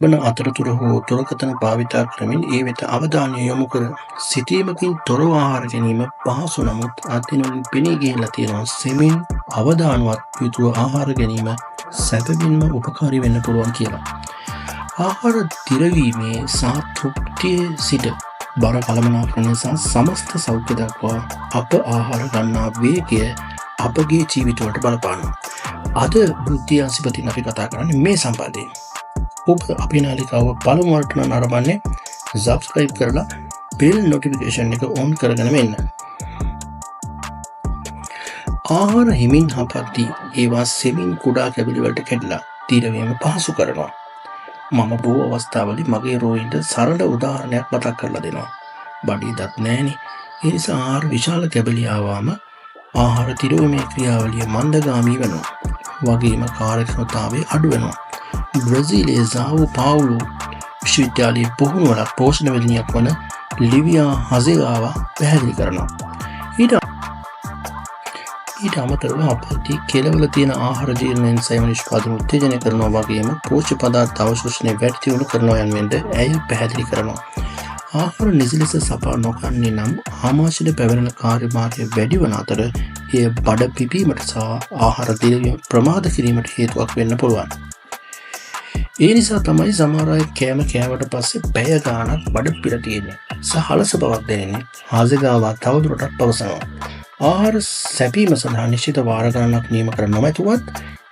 වන අතරතුර හෝ දුරකථන භාවිතා කරමින් ඒ වෙත අවධානය යොමු කර සිටීමකින් තොරව ආහාර ගැනීම පහසු නමුත් අත්දිනවලින් පෙනී ගිහිල්ලා තියෙනවා සෙමින් අවධානවත් යුතුව ආහාර ගැනීම සැබවින්ම උපකාරී වෙන්න පුළුවන් කියලා. ආහාර දිරවීමේ සහ තෘප්තියේ සිට බර කළමනාකරණය සහ සමස්ත සෞඛ්‍ය දක්වා අප ආහාර ගන්නා වේගය අපගේ ජීවිතවලට බලපානවා. අද බුද්ධි අංශපතින් අපි කතා කරන්නේ මේ සම්බන්ධයෙන්. ඔබ අපේ නාලිකාව පළමුවට නරඹන්නේ subscribe කරලා bell notification එක on කරගෙන වෙන්න. ආහාර හිමින් හපද්දී ඒවා සෙමින් කුඩා කැබලි වලට කැඩලා දිරවීම පහසු කරනවා. මම බොහෝ අවස්ථාවලදී මගේ රෝගීන්ට සරල උදාහරණයක් මතක් කරලා දෙනවා. බඩේ දත් නැහෙනි. ඒ නිසා ආහාර විශාල කැබලි ආවම ආහාර දිරවීමේ ක්‍රියාවලිය මන්දගාමී වෙනවා. වගේම කාර්යක්ෂමතාවය අඩු වෙනවා. බ්‍රසීලයේ සාවෝ පාවුලෝ විශ්වවිද්‍යාලයේ පුහුණුවලක් පෝෂණ වෙලණියක් වන ලිවියා හසෙගාවා පැහැදිලි කරනවා. ඊට අමතරව අපදී කෙළවල තියෙන ආහාර ජීර්ණ එන්සයිම නිෂ්පාදනය උත්තේජනය කරනවා වගේම පෝෂ්‍ය පදාර්ථ අවශෝෂණය වැඩි දියුණු කරනවා යනුවෙන්ද ඇය පැහැදිලි කරනවා. ආහාර නිසි ලෙස සපා නොගන්නේ නම් ආමාශයට පැවරෙන කාර්යභාරය වැඩි වන අතර එය බඩ පිපීමට සහ ආහාර දිරවීම ප්‍රමාද කිරීමට හේතුවක් වෙන්න පුළුවන්. ඒ නිසා තමයි සමහර අය කෑම කෑවට පස්සේ පැය ගාණක් බඩ පිර තියෙන්නේ සහ හලස බවක් දැනෙන්නේ. හාසෙගාවා තවදුරටත් පවසනවා. ආහාර සැපීම සඳහා නිශ්චිත වාර ගණනක් නියම කර නොමැතිවත්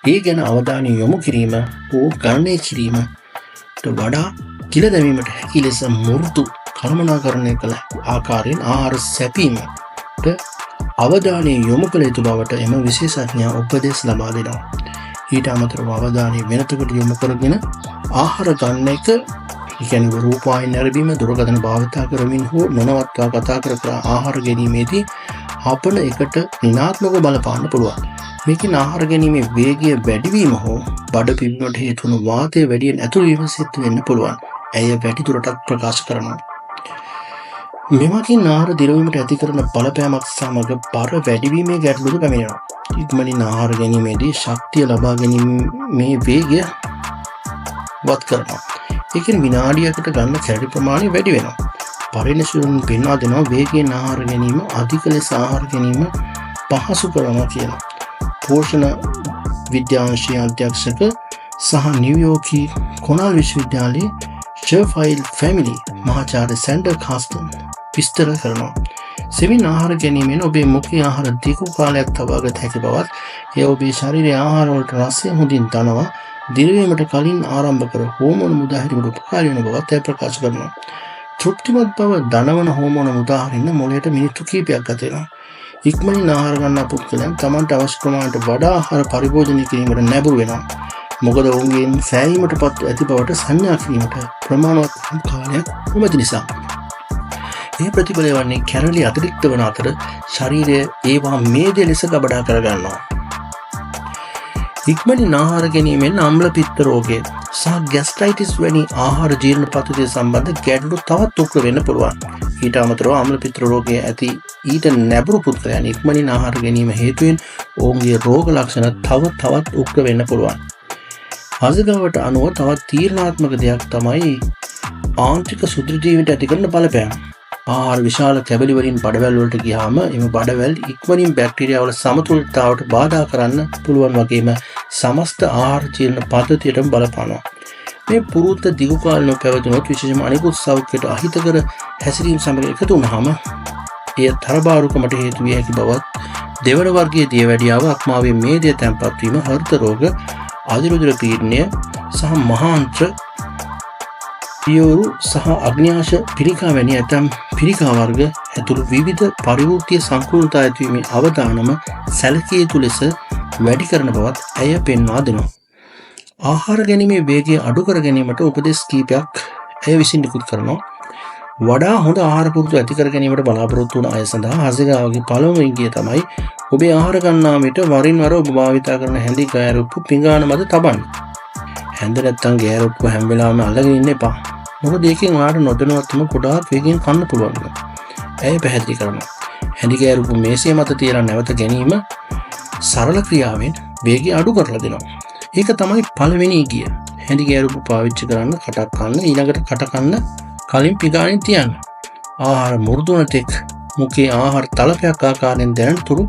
ඒ ගැන අවධානය යොමු කිරීම හෝ ගණනය කිරීමට වඩා කිල දැමීමට හැකි ලෙස මෘදු කළමනාකරණය කළ ආකාරයෙන් ආහාර සැපීමට අවධානය යොමු කළ යුතු බවට එම විශේෂඥයා උපදෙස් ලබා දෙනවා. ඊට අමතරව අවධානය වෙනතකට යොමු කරගෙන ආහාර ගන්න එක කියන්නේ රූපවාහිනී නැරඹීම දුරකථන භාවිතා කරමින් හෝ නොනවත්වා කතා කර ආහාර ගැනීමේදී හපන එකට ඍණාත්මක බලපාන්න පුළුවන්. මේකෙන් ආහාර ගැනීමේ වේගය වැඩිවීම හෝ බඩ පිපීමට හේතු වන වාතය වැඩියෙන් ඇතුළු වීම සිද්ධ වෙන්න පුළුවන්. ඇය වැඩිදුරටත් ප්‍රකාශ කරනවා. මෙමකින් ආහාර දිරවීමට ඇති කරන බලපෑමක් සමග බර වැඩිවීමේ ගැටලුද පැමිණෙනවා. ඉක්මනින් ආහාර ගැනීමේදී ශක්තිය ලබා ගැනීමේ වේගය වත් කරනවා. ඒකෙන් විනාඩියකට ගන්න කැලරි ප්‍රමාණය වැඩි වෙනවා. පරිණශීලන පෙන්වා දෙනවා වේගයෙන් ආහාර ගැනීම අධික ලෙස ආහාර ගැනීම පහසු කරනවා කියලා. පෝෂණ විද්‍යාංශයේ අධ්‍යක්ෂක සහ නිව්යෝර්කී කොනල් විශ්වවිද්‍යාලයේ ෂර්ෆයිල් ෆැමිලි මහාචාර්ය සැන්ඩර් කාස්ටන් විස්තර කරනවා. සෙමින් ආහාර ගැනීමෙන් ඔබේ මුඛයේ ආහාර දීර්ඝ කාලයක් තබාගත හැකි බවත් එය ඔබේ ශරීරයේ ආහාර වලට රසය හොඳින් තනවා දිරවීමට කලින් ආරම්භ කර හෝමෝන මුදාහැරීමට උපකාරී වන බවත් එය ප්‍රකාශ කරනවා. තෘප්තිමත් බව දනවන හෝමෝන මුදාහරින්න මොළයට මිනිත්තු කිහිපයක් ගත වෙනවා. ඉක්මනින් ආහාර ගන්නා පුද්ගලයන් Tamanට අවශ්‍ය ප්‍රමාණයට වඩා ආහාර පරිභෝජනය කිරීමට නැඹුරු වෙනවා. මොකද ඔවුන්ගෙන් සෑහීමටපත් ඇති බවට සංඥා කිරීමට ප්‍රමාණවත් කාලයක් නොමැති නිසා. මේ ප්‍රතිඵලය වන්නේ කැරලි අතිරික්ත වන අතර ශරීරය ඒවා මේදය ලෙස ගබඩා කරගන්නවා. ඉක්මනින් ආහාර ගැනීමෙන් අම්ල පිත්ත රෝගය සහ ගැස්ට්‍රයිටිස් වැනි ආහාර ජීර්ණ පද්ධතිය සම්බන්ධ ගැටලු තවත් උග්‍ර වෙන්න පුළුවන්. ඊට අමතරව අම්ල පිත්ත රෝගය ඇති ඊට නැඹුරු පුද්ගලයන් ඉක්මනින් ආහාර ගැනීම හේතුවෙන් ඔවුන්ගේ රෝග ලක්ෂණ තවත් උග්‍ර වෙන්න පුළුවන්. හසෙගාවට අනුව තවත් තීරණාත්මක දෙයක් තමයි ආන්ත්‍රික සුද්ධජීවීන්ට ඇති කරන බලපෑම. ආහාර විශාල කැබලි වලින් බඩවැල් වලට ගියාම එම බඩවැල් ඉක්මනින් බැක්ටීරියා වල සමතුලිතතාවට බාධා කරන්න පුළුවන් වගේම සමස්ත ආහාර ජීර්ණ පද්ධතියටම බලපානවා. මේ පුරුද්ද දිගු කාලීනව පැවතුනොත් විශේෂයෙන්ම අනිකුත් සෞඛ්‍යයට අහිතකර හැසිරීම් සමග එකතු වුනහම එය තරබාරුකමට හේතු විය හැකි බවත් දෙවන වර්ගයේ දියවැඩියාව අක්මාවේ මේදය තැන්පත් වීම හෘද රෝග අදිරුධිර පීඩනය සහ මහාන්ත්‍ර පියවරු සහ අග්න්‍යාශ පිළිකා වැනි ඇතම් පිළිකා වර්ග ඇතුළු විවිධ පරිවෘත්තීය සංකීර්ණතා ඇතිවීමේ අවදානම සැලකිය යුතු ලෙස වැඩි කරන බවත් ඇය පෙන්වා දෙනවා. ආහාර ගැනීමේ වේගය අඩු කර ගැනීමට උපදෙස් කීපයක් ඇය විසින් නිකුත් කරනවා. වඩා හොඳ ආහාර පුරුදු ඇති කර ගැනීමට බලාපොරොත්තු වන අය සඳහා හසෙගාවගේ පළමුව ඉඟිය තමයි ඔබේ ආහාර ගන්නා විට වරින් වර ඔබ භාවිතා කරන හැඳි ගෑරුප්පු පිඟාන මත තබන්න. හැඳ නැත්තම් ගෑරුප්පු හැම වෙලාවෙම අල්ලගෙන ඉන්න එපා. මොකද ඒකෙන් ඔයාලට නොදැනුවත්වම ගොඩාක් වේගෙන් කන්න පුළුවන්. ඇය පැහැදිලි කරනවා. හැඳි ගෑරුප්පු මේසය මත තියලා නැවත ගැනීම සරල ක්‍රියාවෙන් වේගය අඩු කරලා දෙනවා. ඒක තමයි පළවෙනි ඉඟිය. හැඳි ගෑරුපු පාවිච්චි කරන්න කටක් කන්න ඊළඟට කට කන්න කලින් පිගානින් තියන්න. ආහාර මුරුදුන තෙක් මුඛයේ ආහාර තලපයක් ආකාරයෙන් දැනෙන තුරු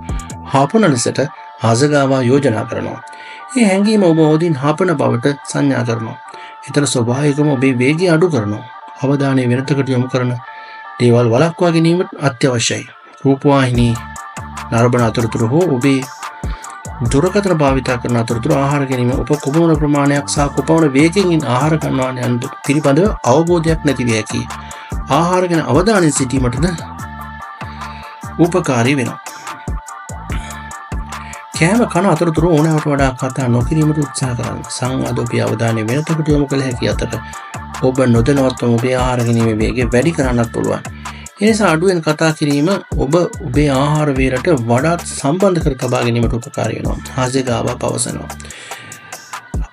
හාපන ලෙසට හාසගාවා යෝජනා කරනවා. මේ හැඟීම ඔබ ඕදින් හාපන බවට සංඥා කරනවා. ඒතර ස්වභාවිකවම ඔබේ වේගය අඩු කරනවා. අවධානය වෙනතකට යොමු කරන දේවල් වළක්වා ගැනීමට අත්‍යවශ්‍යයි. රූපවාහිනී නරඹන අතරතුර හෝ ඔබේ දුරකථන භාවිතා කරන අතරතුර ආහාර ගැනීම ඔබ කුමන ප්‍රමාණයක් සහ කුමන වේගකින් ආහාර ගන්නවා යන පිළිබඳව අවබෝධයක් නැති වේ හැකියි. ආහාර ගැන අවධානයෙන් සිටීමටද උපකාරී වෙනවා. කෑම කන අතරතුර ඕනෑමට වඩා කතා නොකිරීමට උත්සාහ කරන්න. සංවාද ඔබේ අවධානය වෙනතකට යොමු කළ හැකි අතර ඔබ නොදැනුවත්වම ඔබේ ආහාර ගැනීමේ වේගය වැඩි කරන්නත් පුළුවන්. ඒ නිසා අඩුවෙන් කතා කිරීම ඔබ ඔබේ ආහාර වේරට වඩාත් සම්බන්ධ කර තබා ගැනීමට උපකාරී වෙනවා. හාසෙගාවා පවසනවා.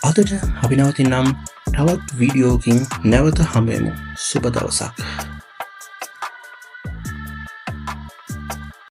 අදට අපි නවතින්නම් තවත් වීඩියෝකින් නැවත හමු වෙමු. සුබ දවසක්.